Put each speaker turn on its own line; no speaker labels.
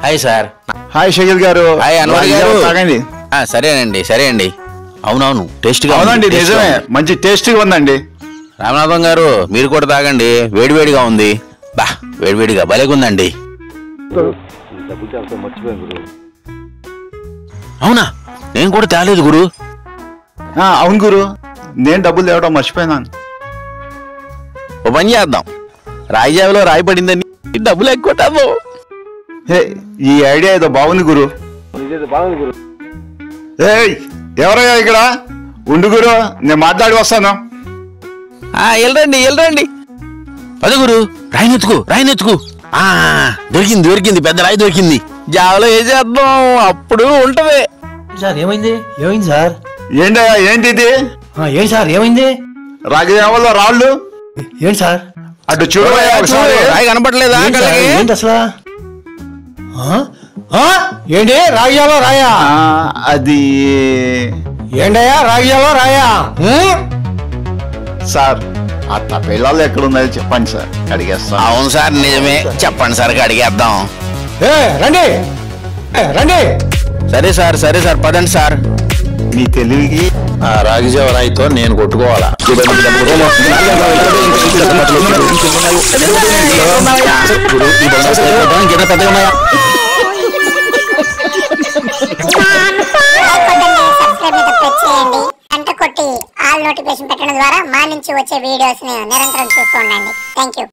Hi sir.
Hi Shakeel గారు.
Hi Anwar గారు.
తాగండి.
సరే అండి. అవునవును, టేస్ట్గా
అవునండి, నిజమే, మంచి టేస్ట్గా ఉందండి.
రామనాథం గారు మీరు కూడా తాగండి, వేడివేడిగా ఉంది. బా వేడివేడిగా భలేగుందండి. అవునా, నేను కూడా తేలేదు గురు.
అవును గురు, నేను డబ్బులు తేవడం మర్చిపోయినాను.
ఓ పని చేద్దాం, రాయి జావలో రాయి పడిందని డబ్బులు ఎక్కువ.
ఈ ఐడియా ఏదో బాగుంది గురు. ఎవరయ్యా ఇక్కడ? ఉండు గురు, నేను మాట్లాడి వస్తాను.
వెళ్ళండి. పది గురు, రాయినెత్తుకు. దొరికింది, పెద్ద రాయి దొరికింది. జావలో ఏ చేద్దాం, అప్పుడు ఉంటది.
సార్ ఏమైంది సార్?
ఏంటయ్యా, ఏంటి ఇది?
ఏంటి సార్ ఏమైంది?
రాగి జావలో రాళ్ళు.
ఏంటి సార్?
అటు చూడవయ్యా,
రాయి కనపడలేదా?
ఏంటి అసలు? ఏంటి రాగియాలో రాయా?
అది
ఏంటయ్యా రాగియాలో రాయా?
సార్, ఆ తపేలాలు ఎక్కడున్నాయో చెప్పండి సార్, అడిగేస్తాను.
అవును సార్, నిజమే, చెప్పండి సార్, అడిగేద్దాం.
రండి.
సరే సార్, పదండి సార్.
మీ తెలివికి
ఆ రాగిజావ రాయితో నేను కొట్టుకోవాలా?
గంట కొట్టి ఆల్ నోటిఫికేషన్ పెట్టడం ద్వారా మా నుంచి వచ్చే వీడియోస్ ని నిరంతరం చూస్తూ ఉండండి. Thank you.